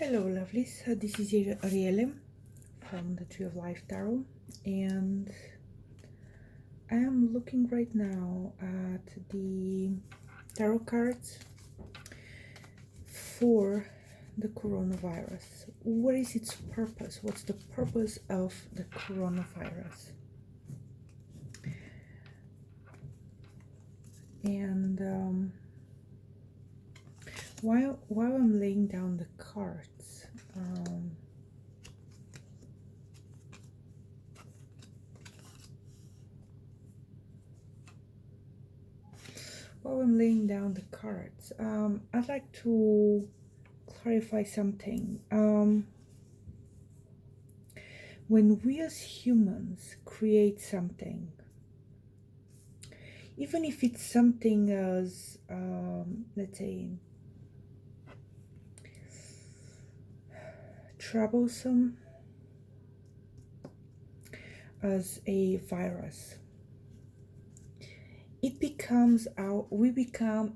Hello, lovelies. This is Ariele from the Tree of Life Tarot, and I am looking right now at the tarot cards for the coronavirus. What is its purpose? What's the purpose of the coronavirus? And while I'm laying down the cards, I'd like to clarify something. When we as humans create something, even if it's something as, let's say, troublesome as a virus, we become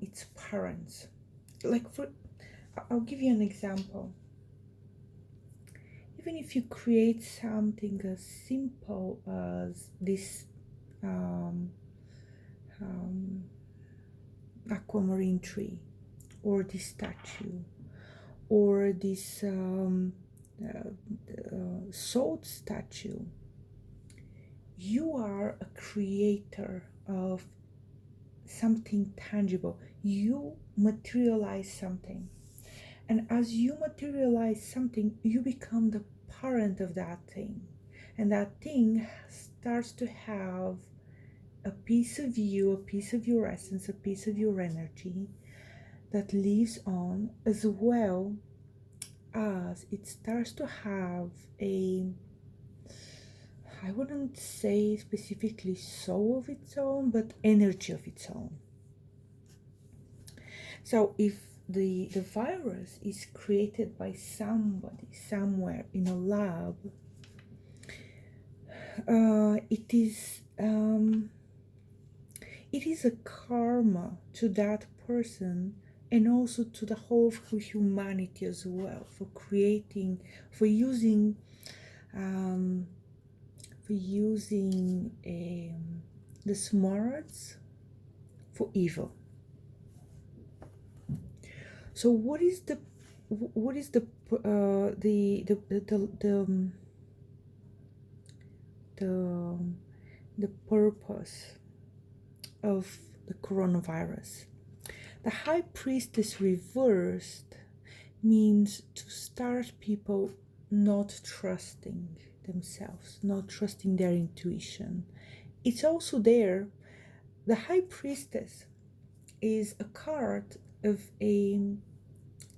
its parents. I'll give you an example. Even if you create something as simple as this aquamarine tree, or this statue, or this salt statue, you are a creator of something tangible. You materialize something, and as you materialize something, you become the parent of that thing, and that thing starts to have a piece of you, a piece of your essence, a piece of your energy that lives on, as well as it starts to have a, I wouldn't say specifically soul of its own, but energy of its own. So if the virus is created by somebody somewhere in a lab, it is a karma to that person, and also to the whole of humanity as well, for using the smarts for evil. So what is the purpose of the coronavirus? The High Priestess reversed means to start people not trusting themselves, not trusting their intuition. It's also there. The High Priestess is a card of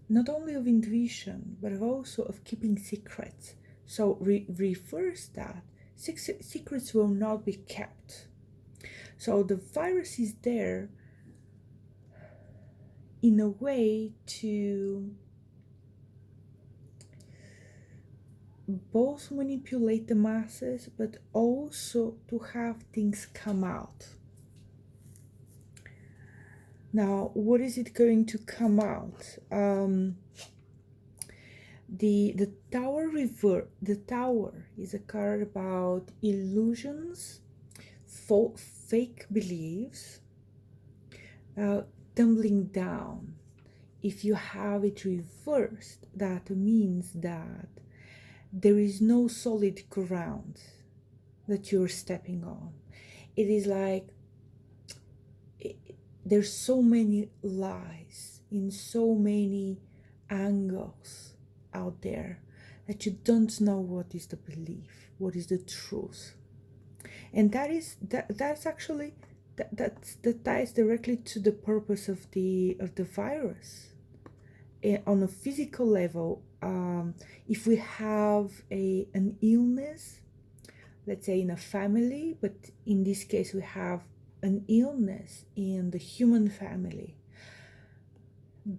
not only of intuition, but also of keeping secrets. So reverse that. Secrets will not be kept. So the virus is there in a way to both manipulate the masses, but also to have things come out. Now, what is it going to come out? The Tower is a card about illusions, fake beliefs, tumbling down. If you have it reversed, that means that there is no solid ground that you're stepping on. It is like there's so many lies in so many angles out there that you don't know what is the belief, what is the truth. And that ties directly to the purpose of the virus. On a physical level, if we have an illness, let's say in a family, but in this case we have an illness in the human family,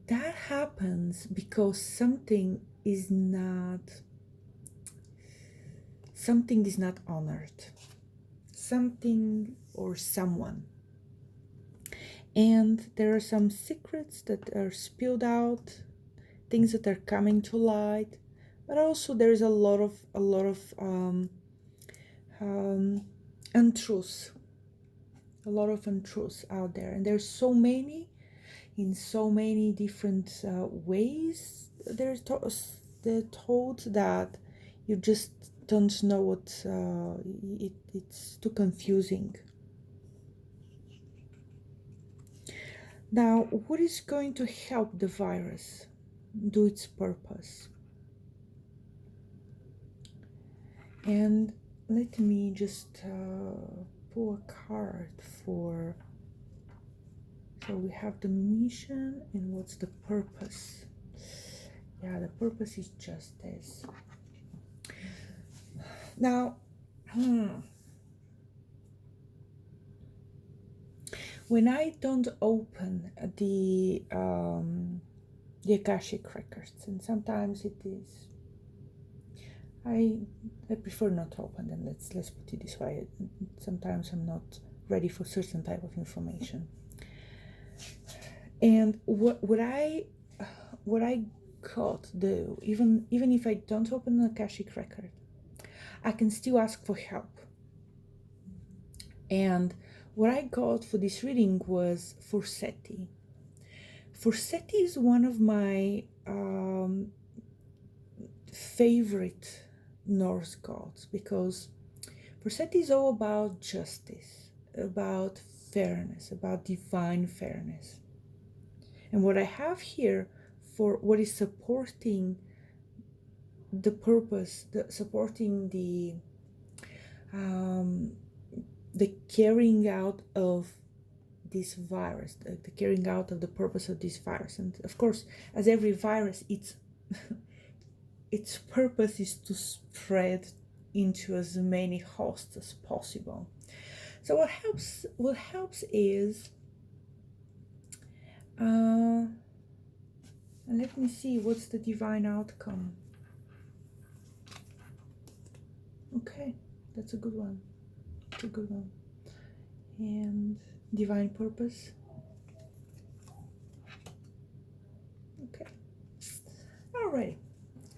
that happens because something is not honored, something or someone, and there are some secrets that are spilled out things that are coming to light, but also there's a lot of um, untruths, a lot of untruths out there, and there's so many in so many different ways. They're told that you just don't know what it's too confusing. Now, what is going to help the virus do its purpose? And let me just pull a card for. So we have the mission, and what's the purpose? Yeah, the purpose is justice. Now, when I don't open the Akashic records, and sometimes it is, I prefer not to open them. Let's put it this way. Sometimes I'm not ready for certain type of information. And what I got though, even if I don't open an Akashic record, I can still ask for help. And what I got for this reading was Forseti. Forseti is one of my favorite Norse gods, because Forseti is all about justice, about fairness, about divine fairness. And what I have here for what is supporting the purpose, supporting the carrying out of this virus, the carrying out of the purpose of this virus. And of course, as every virus, its purpose is to spread into as many hosts as possible. So what helps is, and let me see, what's the divine outcome? Okay, that's a good one. It's a good one. And divine purpose. Okay. All right.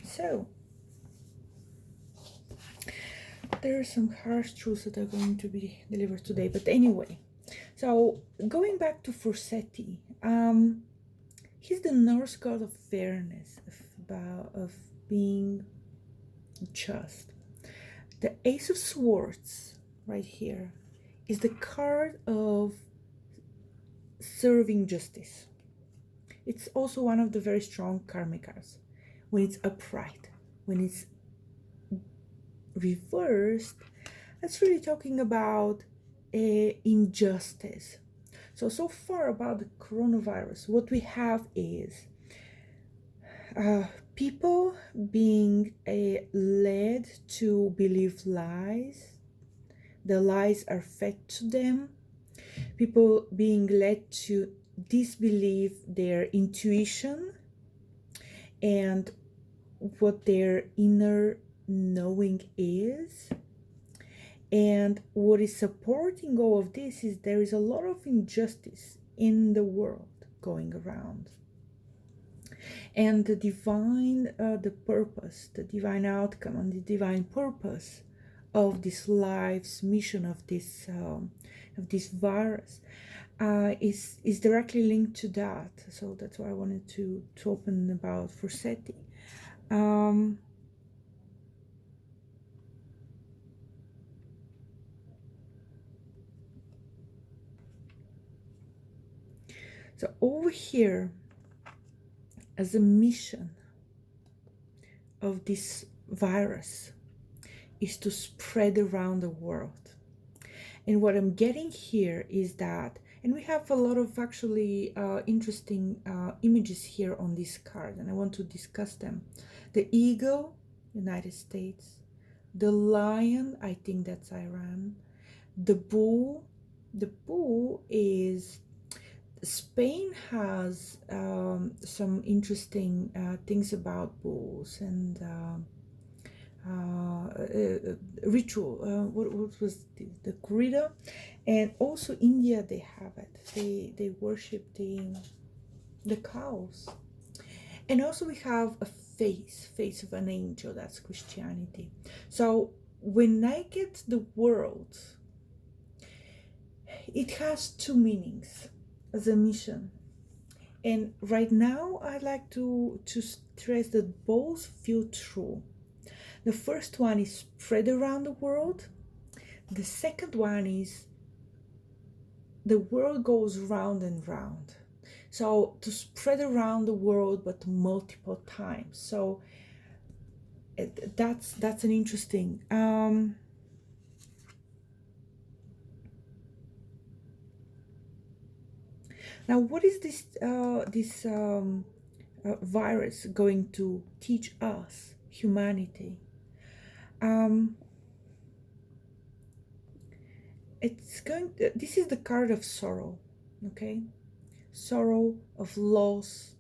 So there are some harsh truths that are going to be delivered today. But anyway, so going back to Forseti, he's the Norse god of fairness, of being just. The Ace of Swords, right here, is the card of serving justice. It's also one of the very strong karmic cards. When it's upright, when it's reversed, that's really talking about injustice. So far about the coronavirus, what we have is people being led to believe lies. The lies are fed to them. People being led to disbelieve their intuition and what their inner knowing is. And what is supporting all of this is there is a lot of injustice in the world going around. And the divine, the purpose, the divine outcome, and the divine purpose of this life's mission of this virus is directly linked to that. So that's why I wanted to open about Forseti. So over here, as a mission of this virus is to spread around the world. And what I'm getting here is that, and we have a lot of actually interesting images here on this card, and I want to discuss them. The eagle, United States. The lion, I think that's Iran. The bull is Spain. Has some interesting things about bulls and ritual. What was the corrida? And also India, they have it. They worship the cows. And also we have a face of an angel. That's Christianity. So when I get the world, it has two meanings as a mission. And right now I'd like to stress that both feel true. The first one is spread around the world. The second one is the world goes round and round. So to spread around the world, but multiple times. So that's an interesting. Now, what is this virus going to teach us, humanity? Um, it's going. This is the card of sorrow. Okay, sorrow of loss.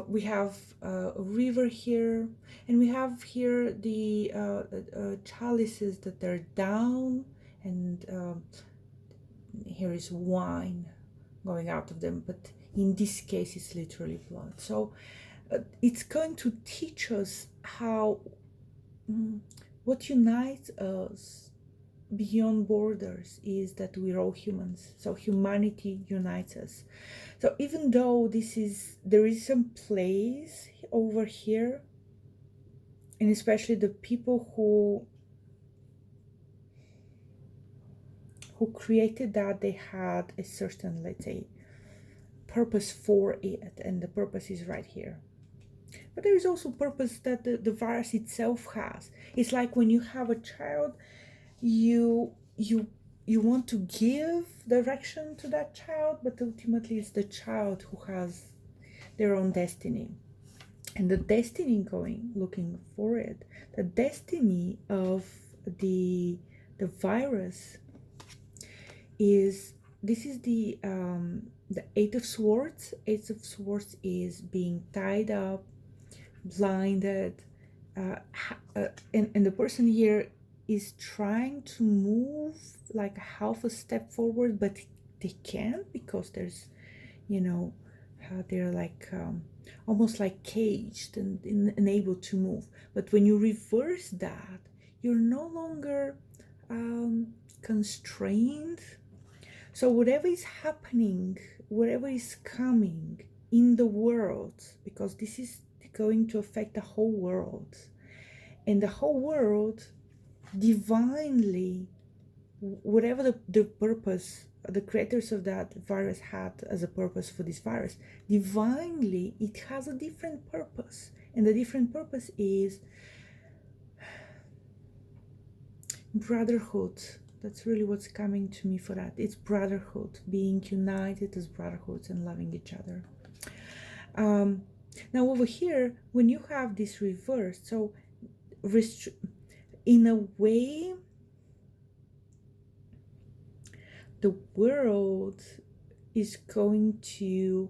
We have a river here, and we have here the chalices that are down, and here is wine going out of them, but in this case it's literally blood. So it's going to teach us how what unites us beyond borders is that we're all humans. So humanity unites us. So even though there is some place over here, and especially the people who created that, they had a certain, let's say, purpose for it, and the purpose is right here. But there is also purpose that the virus itself has. It's like when you have a child, you want to give direction to that child, but ultimately it's the child who has their own destiny. And the destiny looking for it, the destiny of the virus is, this is the Eight of Swords. Eight of Swords is being tied up, blinded, and the person here is trying to move like half a step forward, but they can't, because there's, they're like almost like caged and unable to move. But when you reverse that, you're no longer constrained. So whatever is happening, whatever is coming in the world, because this is going to affect the whole world, and the whole world divinely, whatever the purpose the creators of that virus had as a purpose for this virus, divinely it has a different purpose. And the different purpose is brotherhood. That's really what's coming to me for that. It's brotherhood, being united as brotherhoods and loving each other. Now over here, when you have this reverse, so in a way, the world is going to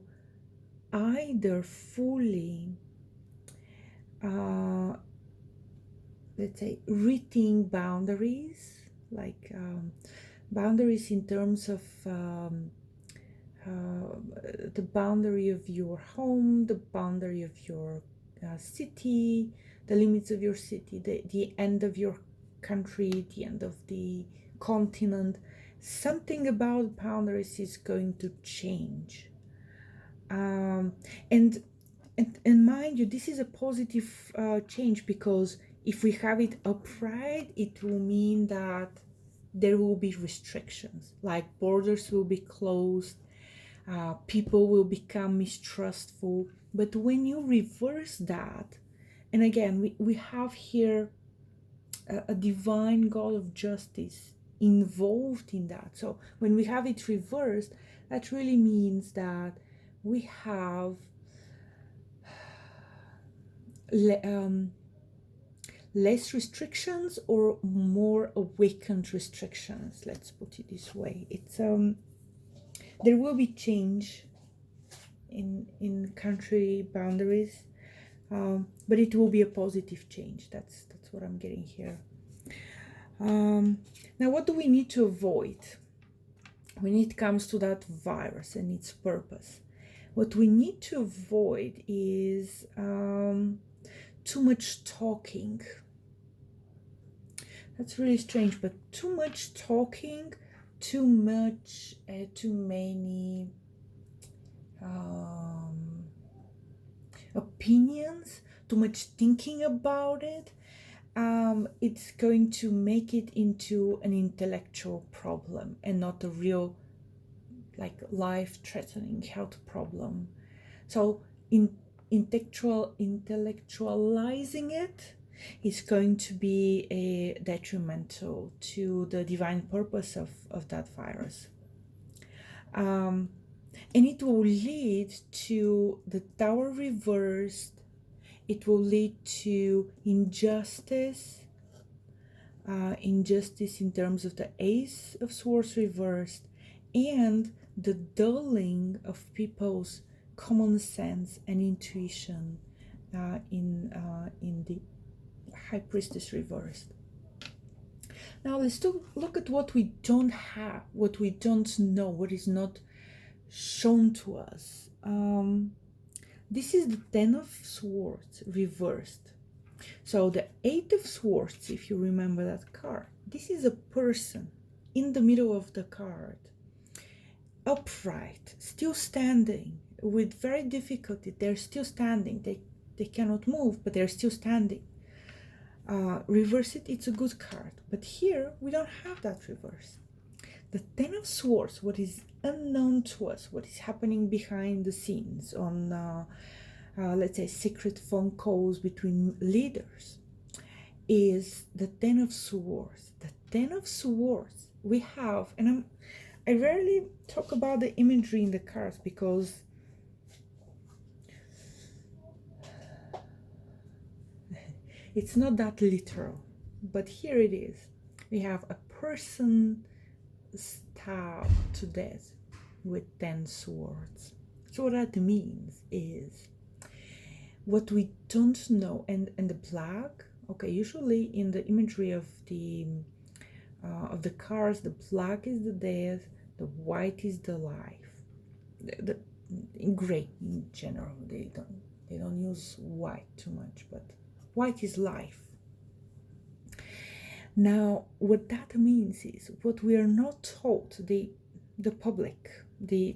either fully, let's say, rethink boundaries, like boundaries in terms of the boundary of your home, the boundary of your city, the limits of your city, the end of your country, the end of the continent. Something about boundaries is going to change. And mind you, this is a positive change, because if we have it upright, it will mean that there will be restrictions, like borders will be closed, people will become mistrustful. But when you reverse that, and again, we have here a divine God of justice involved in that. So when we have it reversed, that really means that we have less restrictions, or more awakened restrictions, let's put it this way. It's there will be change in country boundaries, but it will be a positive change. That's what I'm getting here. Now, what do we need to avoid when it comes to that virus and its purpose? What we need to avoid is too much talking. That's really strange, but too much talking, too many opinions, too much thinking about it. It's going to make it into an intellectual problem and not a real, like, life-threatening health problem. So intellectualizing it is going to be detrimental to the divine purpose of that virus. And it will lead to the Tower reversed. It will lead to injustice, injustice in terms of the Ace of Swords reversed, and the dulling of people's common sense and intuition in the High Priestess reversed. Now let's look at what we don't have, what we don't know, what is not shown to us. This is the Ten of Swords reversed. So the Eight of Swords, if you remember that card, this is a person in the middle of the card, upright, still standing, with very difficulty. They're still standing. They cannot move, but they're still standing. Reverse it, it's a good card. But here, we don't have that reverse. The Ten of Swords, what is unknown to us, what is happening behind the scenes on, let's say, secret phone calls between leaders, is the Ten of Swords. The Ten of Swords we have, and I rarely talk about the imagery in the cards because it's not that literal, but here it is. We have a person stabbed to death with 10 swords. So what that means is what we don't know, and the black, okay, usually in the imagery of the cards, the black is the death, the white is the life. In gray in general, they don't use white too much, but white is life. Now, what that means is what we are not taught, the public, the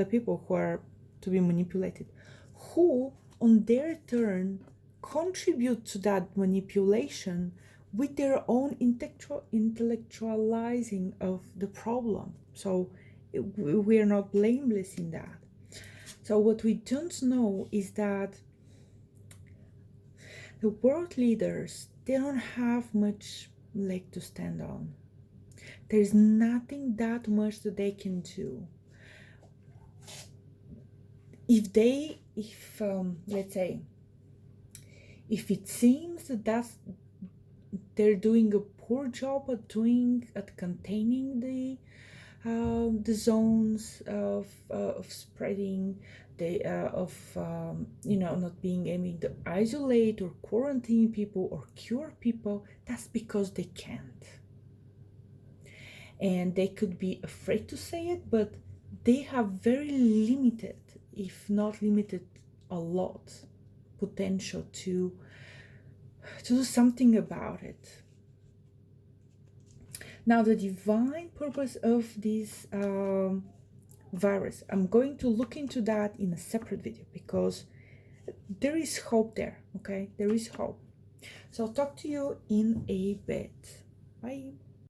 people who are to be manipulated, who on their turn contribute to that manipulation with their own intellectualizing of the problem. So we are not blameless in that. So what we don't know is that the world leaders, they don't have much leg to stand on. There's nothing that much that they can do. Let's say, if it seems that they're doing a poor job at containing the zones of spreading, not being able to isolate or quarantine people or cure people, that's because they can't. And they could be afraid to say it, but they have very limited, if not limited a lot, potential to do something about it. Now, the divine purpose of this virus, I'm going to look into that in a separate video because there is hope there, okay? There is hope. So I'll talk to you in a bit. Bye.